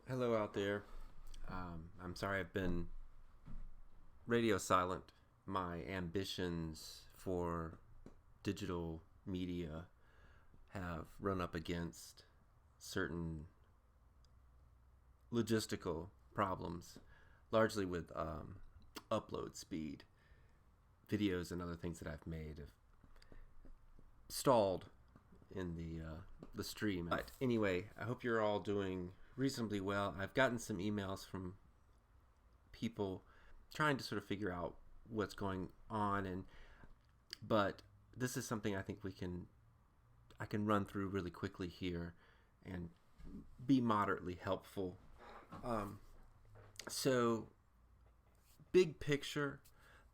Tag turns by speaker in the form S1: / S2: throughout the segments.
S1: Hello out there. I'm sorry I've been radio silent. My ambitions for digital media have run up against certain logistical problems, largely with upload speed. Videos and other things that I've made have stalled in the stream. But anyway, I hope you're all doing reasonably well. I've gotten some emails from people trying to sort of figure out what's going on, but this is something I can run through really quickly here and be moderately helpful. Um, so, big picture,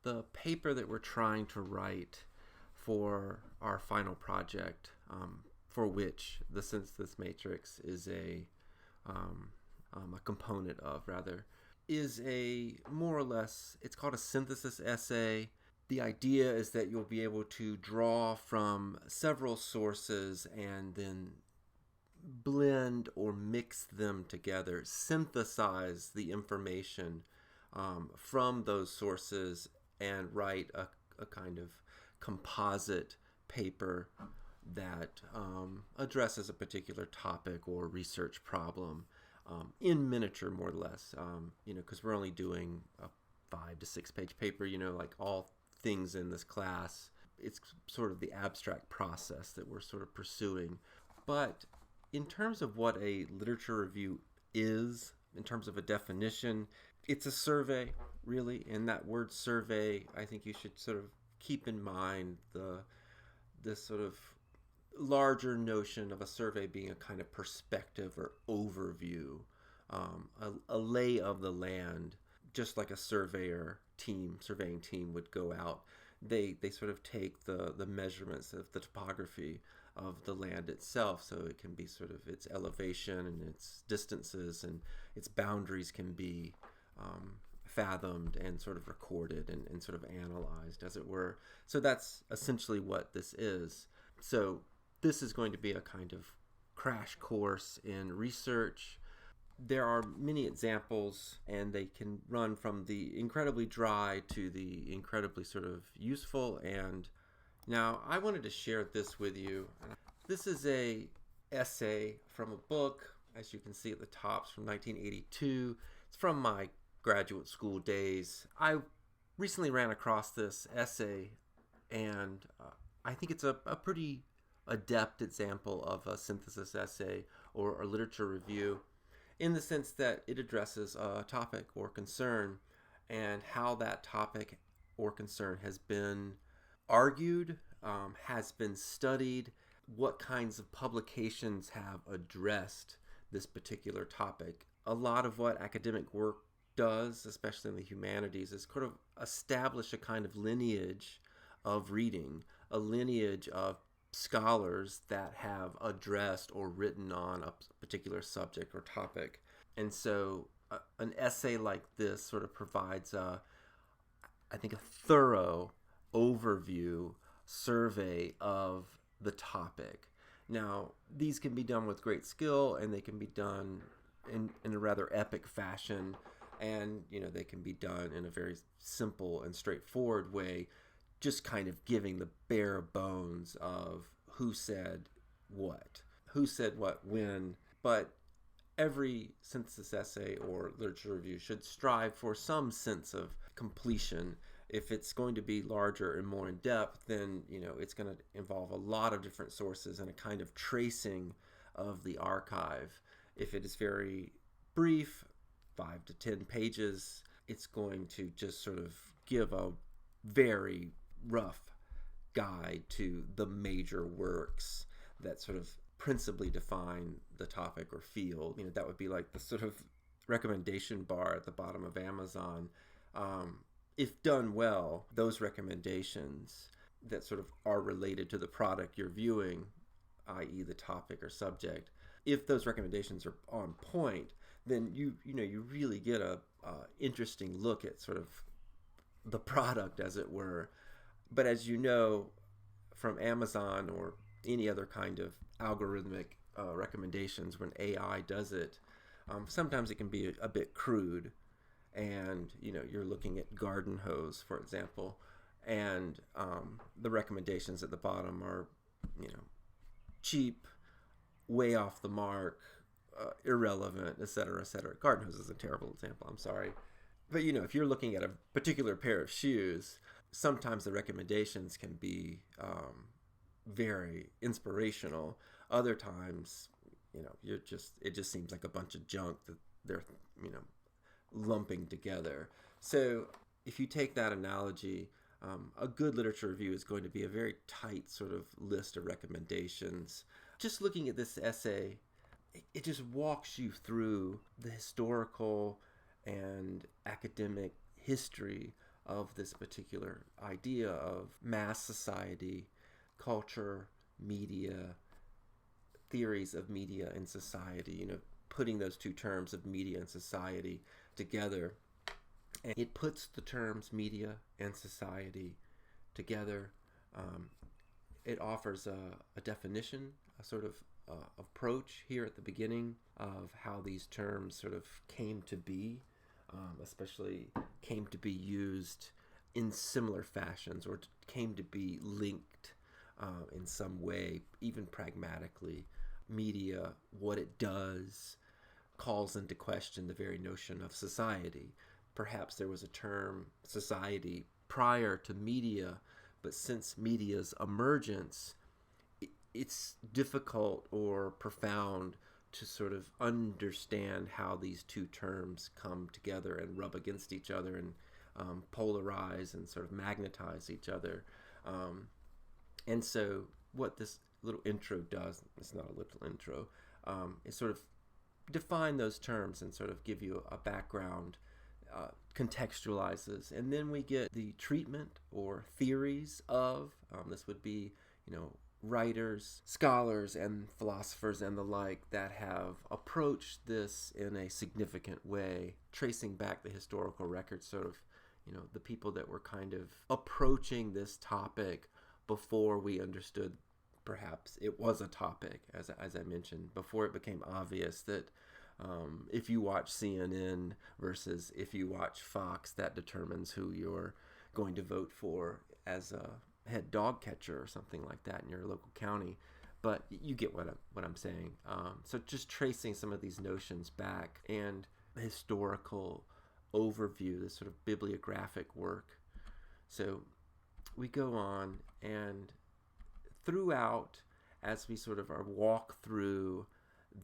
S1: the paper that we're trying to write for our final project, for which the synthesis matrix is a component of, rather, is a more or less, it's called a synthesis essay. The idea is that you'll be able to draw from several sources and then blend or mix them together, synthesize the information from those sources, and write a kind of composite paper that addresses a particular topic or research problem in miniature, more or less. Because we're only doing a 5 to 6 page paper. Like all things in this class, it's sort of the abstract process that we're sort of pursuing. But in terms of what a literature review is, in terms of a definition, it's a survey, really. And that word survey, I think you should sort of keep in mind this sort of larger notion of a survey being a kind of perspective or overview, a lay of the land, just like a surveying team would go out. They sort of take the measurements of the topography of the land itself, so it can be sort of its elevation and its distances and its boundaries can be fathomed and sort of recorded and sort of analyzed, as it were. So that's essentially what this is. So this is going to be a kind of crash course in research. There are many examples, and they can run from the incredibly dry to the incredibly sort of useful. And now I wanted to share this with you. This is a essay from a book, as you can see at the top, it's from 1982. It's from my graduate school days. I recently ran across this essay, and I think it's a pretty adept example of a synthesis essay or a literature review, in the sense that it addresses a topic or concern and how that topic or concern has been argued, has been studied, what kinds of publications have addressed this particular topic. A lot of what academic work does, especially in the humanities, is sort of establish a kind of lineage of reading, a lineage of scholars that have addressed or written on a particular subject or topic. And so an essay like this sort of provides I think, a thorough overview survey of the topic. Now, these can be done with great skill, and they can be done in a rather epic fashion, and they can be done in a very simple and straightforward way, just kind of giving the bare bones of who said what when. But every synthesis essay or literature review should strive for some sense of completion. If it's going to be larger and more in depth, then it's going to involve a lot of different sources and a kind of tracing of the archive. If it is very brief, 5 to 10 pages, it's going to just sort of give a very rough guide to the major works that sort of principally define the topic or field. That would be like the sort of recommendation bar at the bottom of Amazon. If done well, those recommendations that sort of are related to the product you're viewing, i.e. the topic or subject, if those recommendations are on point, then you really get a interesting look at sort of the product, as it were. But as you know from Amazon or any other kind of algorithmic recommendations, when AI does it, Sometimes it can be a bit crude, and you're looking at garden hose, for example, and the recommendations at the bottom are cheap, way off the mark, irrelevant, etc., etc. Garden hose is a terrible example, I'm sorry. But if you're looking at a particular pair of shoes, sometimes the recommendations can be very inspirational. Other times, it just seems like a bunch of junk that they're lumping together. So if you take that analogy, a good literature review is going to be a very tight sort of list of recommendations. Just looking at this essay, it just walks you through the historical and academic history of this particular idea of mass society, culture, media, theories of media and society, putting those two terms of media and society together. And it puts the terms media and society together. It offers a definition, a sort of approach here at the beginning of how these terms sort of came to be, especially came to be used in similar fashions or came to be linked in some way, even pragmatically. Media, what it does, calls into question the very notion of society. Perhaps there was a term, society, prior to media, but since media's emergence, it's difficult or profound to sort of understand how these two terms come together and rub against each other and polarize and sort of magnetize each other. And so what this little intro does, it's not a little intro, is sort of define those terms and sort of give you a background, contextualizes. And then we get the treatment or theories of, this would be, writers, scholars, and philosophers and the like that have approached this in a significant way, tracing back the historical record, sort of, the people that were kind of approaching this topic before we understood perhaps it was a topic, as I mentioned, before it became obvious that if you watch CNN versus if you watch Fox, that determines who you're going to vote for as a head dog catcher or something like that in your local county. But you get what I'm saying. So just tracing some of these notions back and the historical overview, this sort of bibliographic work. So we go on, and throughout, as we sort of walk through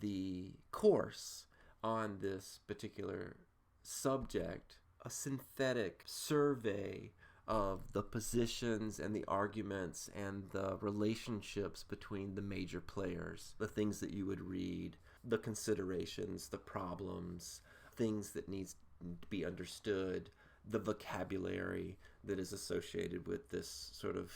S1: the course on this particular subject, a synthetic survey of the positions and the arguments and the relationships between the major players, the things that you would read, the considerations, the problems, things that needs to be understood, the vocabulary that is associated with this sort of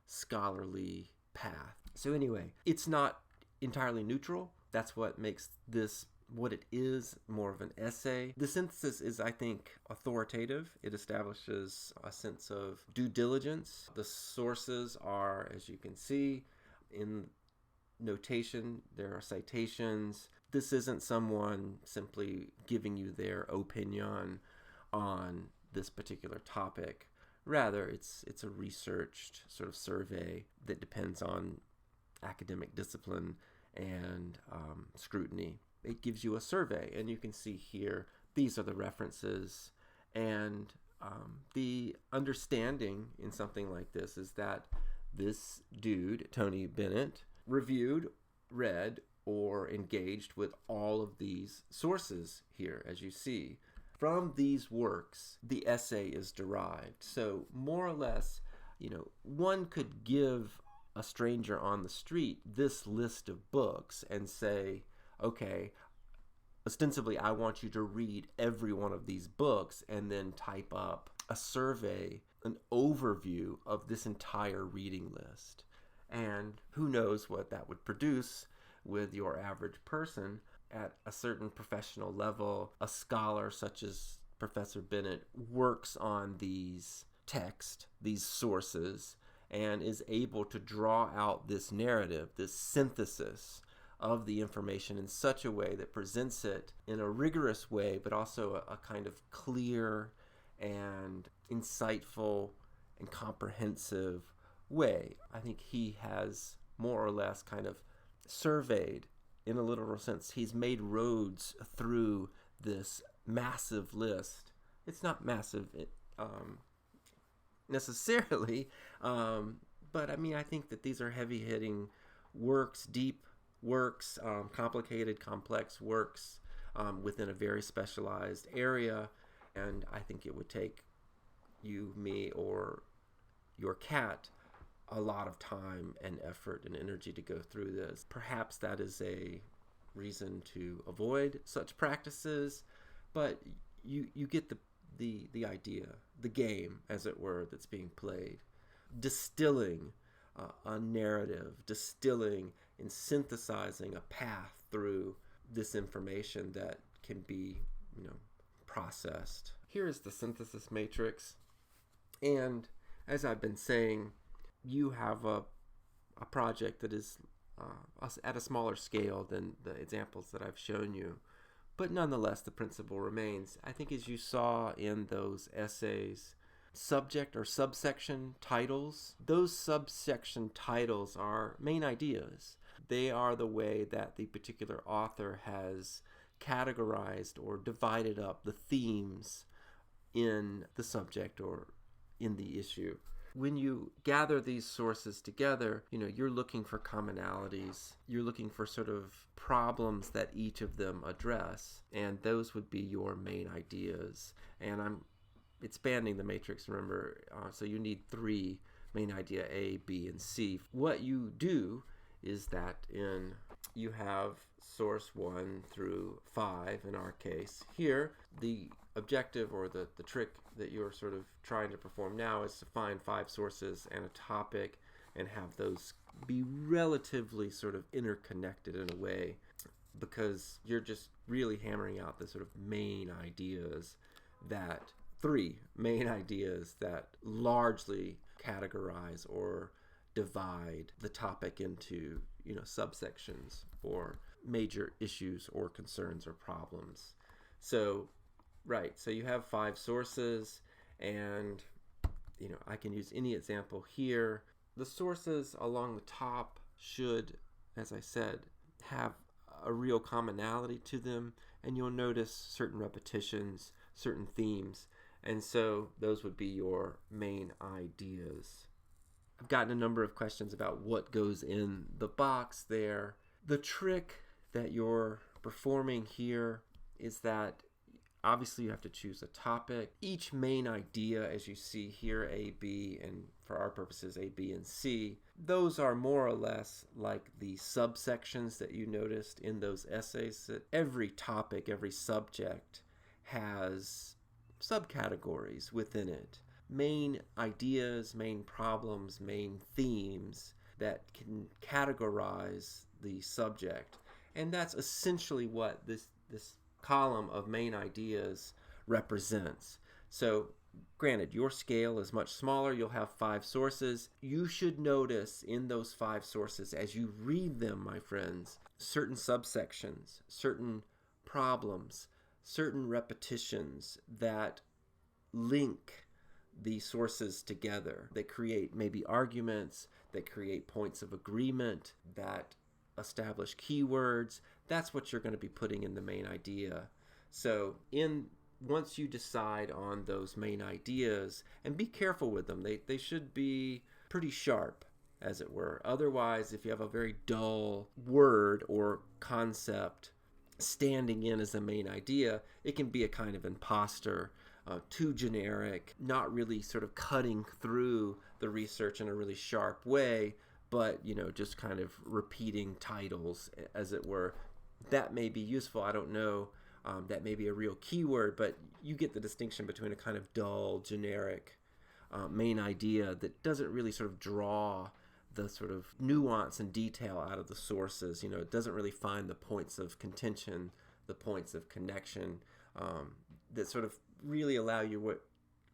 S1: scholarly path. So anyway, it's not entirely neutral. That's what makes this what it is, more of an essay. The synthesis is, I think, authoritative. It establishes a sense of due diligence. The sources are, as you can see, in notation. There are citations. This isn't someone simply giving you their opinion on this particular topic. Rather, it's a researched sort of survey that depends on academic discipline and scrutiny. It gives you a survey, and you can see here, these are the references. And the understanding in something like this is that this dude, Tony Bennett, reviewed, read, or engaged with all of these sources here, as you see. From these works, the essay is derived. So more or less, one could give a stranger on the street this list of books and say, okay, ostensibly I want you to read every one of these books, and then type up a survey, an overview of this entire reading list. And who knows what that would produce with your average person. At a certain professional level, a scholar such as Professor Bennett works on these texts, these sources, and is able to draw out this narrative, this synthesis of the information in such a way that presents it in a rigorous way, but also a kind of clear and insightful and comprehensive way. I think he has more or less kind of surveyed, in a literal sense, he's made roads through this massive list. It's not massive necessarily, but I mean, I think that these are heavy-hitting works, deep works, complicated, complex works within a very specialized area, and I think it would take you, me, or your cat a lot of time and effort and energy to go through this. Perhaps that is a reason to avoid such practices, but you get the idea, the game, as it were, that's being played. Distilling a narrative, distilling and synthesizing a path through this information that can be, processed. Here is the synthesis matrix. And as I've been saying, you have a project that is at a smaller scale than the examples that I've shown you. But nonetheless, the principle remains. I think as you saw in those essays, subject or subsection titles, those subsection titles are main ideas. They are the way that the particular author has categorized or divided up the themes in the subject or in the issue. When you gather these sources together, you're looking for commonalities. You're looking for sort of problems that each of them address, and those would be your main ideas. And I'm expanding the matrix, remember, so you need 3 main idea, A, B, and C. What you do is that you have source 1 through 5 in our case. Here, the objective or the trick that you're sort of trying to perform now is to find 5 sources and a topic and have those be relatively sort of interconnected in a way, because you're just really hammering out the sort of main ideas, that 3 main ideas that largely categorize or divide the topic into, subsections or major issues or concerns or problems. So you have 5 sources, and I can use any example here. The sources along the top should, as I said, have a real commonality to them, and you'll notice certain repetitions, certain themes, and so those would be your main ideas. I've gotten a number of questions about what goes in the box there. The trick that you're performing here is that obviously you have to choose a topic. Each main idea, as you see here, A, B, and for our purposes, A, B, and C, those are more or less like the subsections that you noticed in those essays. That every topic, every subject has subcategories within it. Main ideas, main problems, main themes that can categorize the subject. And that's essentially what this column of main ideas represents. So granted, your scale is much smaller. You'll have 5 sources. You should notice in those 5 sources, as you read them, my friends, certain subsections, certain problems, certain repetitions that link the sources together, that create maybe arguments, that create points of agreement, that establish keywords. That's what you're going to be putting in the main idea. So once you decide on those main ideas, and be careful with them, they should be pretty sharp, as it were. Otherwise, if you have a very dull word or concept standing in as a main idea, it can be a kind of imposter, too generic, not really sort of cutting through the research in a really sharp way, but just kind of repeating titles, as it were. That may be useful, I don't know. That may be a real keyword, but you get the distinction between a kind of dull, generic main idea that doesn't really sort of draw the sort of nuance and detail out of the sources. It doesn't really find the points of contention, the points of connection that sort of really allow you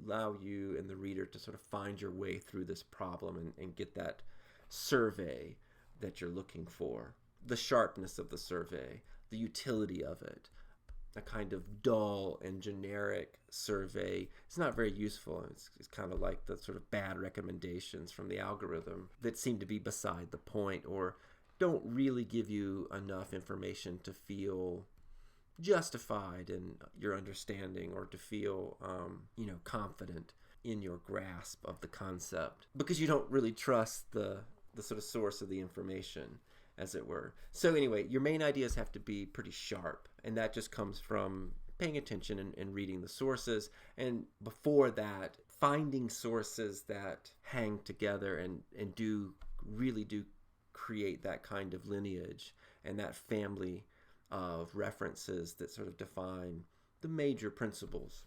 S1: and the reader to sort of find your way through this problem and get that survey that you're looking for. the sharpness of the survey, the utility of it. A kind of dull and generic survey is not very useful. It's kind of like the sort of bad recommendations from the algorithm that seem to be beside the point or don't really give you enough information to feel justified in your understanding or to feel, confident in your grasp of the concept because you don't really trust the sort of source of the information, as it were. So anyway, your main ideas have to be pretty sharp, and that just comes from paying attention and reading the sources. And before that, finding sources that hang together and do create that kind of lineage and that family of references that sort of define the major principles.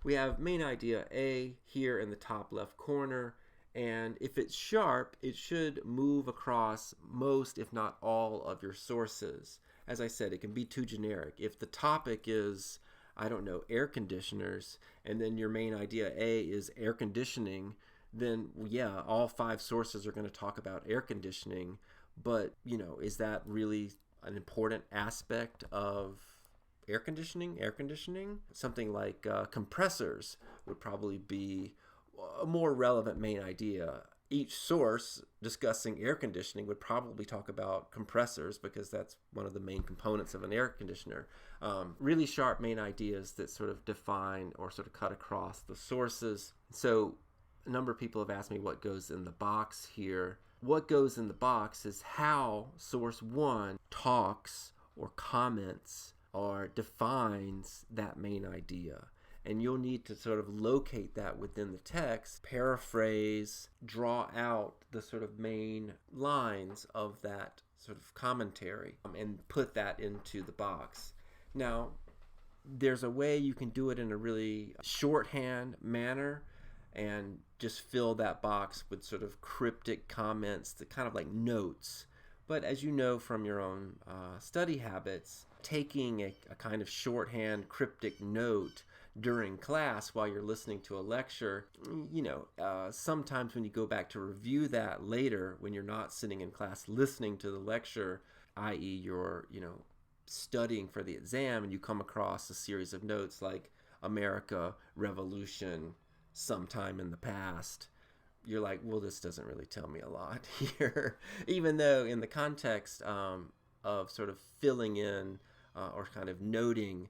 S1: We have main idea A here in the top left corner, and if it's sharp, it should move across most, if not all, of your sources. As I said, it can be too generic. If the topic is, air conditioners, and then your main idea A is air conditioning, then yeah, all 5 sources are going to talk about air conditioning. But, is that really an important aspect of air conditioning? Something like compressors would probably be a more relevant main idea. Each source discussing air conditioning would probably talk about compressors because that's one of the main components of an air conditioner. Really sharp main ideas that sort of define or sort of cut across the sources. So a number of people have asked me what goes in the box here. What goes in the box is how source 1 talks or comments or defines that main idea. And you'll need to sort of locate that within the text, paraphrase, draw out the sort of main lines of that sort of commentary, and put that into the box. Now, there's a way you can do it in a really shorthand manner and just fill that box with sort of cryptic comments, that kind of like notes. But as you know from your own study habits, taking a kind of shorthand cryptic note during class while you're listening to a lecture, sometimes when you go back to review that later, when you're not sitting in class listening to the lecture, i.e. you're, studying for the exam, and you come across a series of notes like America, Revolution, sometime in the past, you're like, well, this doesn't really tell me a lot here. Even though in the context of sort of filling in or kind of noting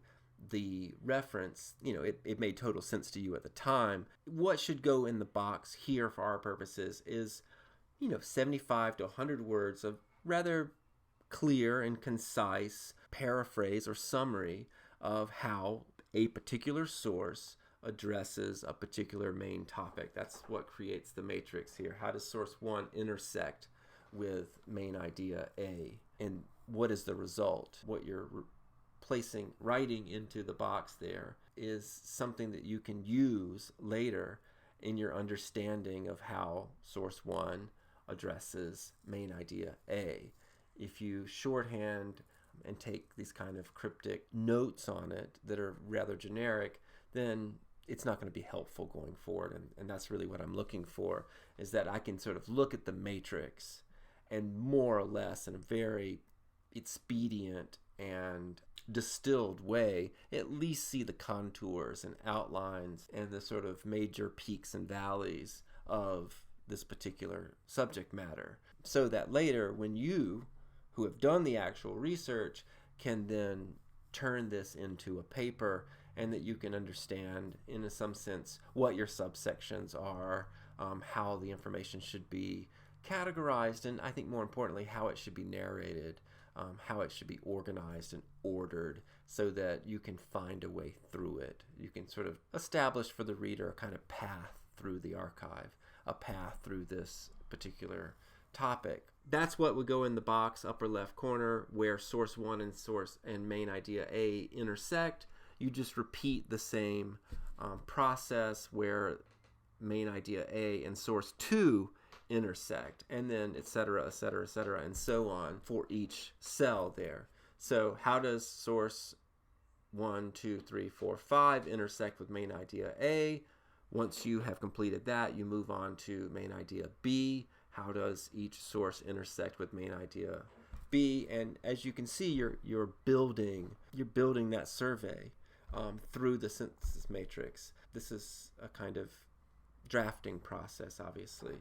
S1: the reference, it made total sense to you at the time. What should go in the box here for our purposes is, 75 to 100 words of rather clear and concise paraphrase or summary of how a particular source addresses a particular main topic. That's what creates the matrix here. How does source 1 intersect with main idea A? And what is the result? What you're writing into the box there is something that you can use later in your understanding of how source 1 addresses main idea A. If you shorthand and take these kind of cryptic notes on it that are rather generic, then it's not going to be helpful going forward. And that's really what I'm looking for, is that I can sort of look at the matrix and more or less in a very expedient and distilled way, at least see the contours and outlines and the sort of major peaks and valleys of this particular subject matter, so that later when you, who have done the actual research, can then turn this into a paper, and that you can understand in some sense what your subsections are, how the information should be categorized, and I think more importantly how it should be narrated, how it should be organized and ordered so that you can find a way through it. You can sort of establish for the reader a kind of path through the archive, a path through this particular topic. That's what would go in the box upper left corner where source 1 and main idea A intersect. You just repeat the same process where main idea A and source 2 intersect, and then et cetera, and so on for each cell there. So how does source 1, 2, 3, 4, 5 intersect with main idea A? Once you have completed that, you move on to main idea B. How does each source intersect with main idea be, and as you can see, you're building that survey through the synthesis matrix. This is a kind of drafting process, obviously.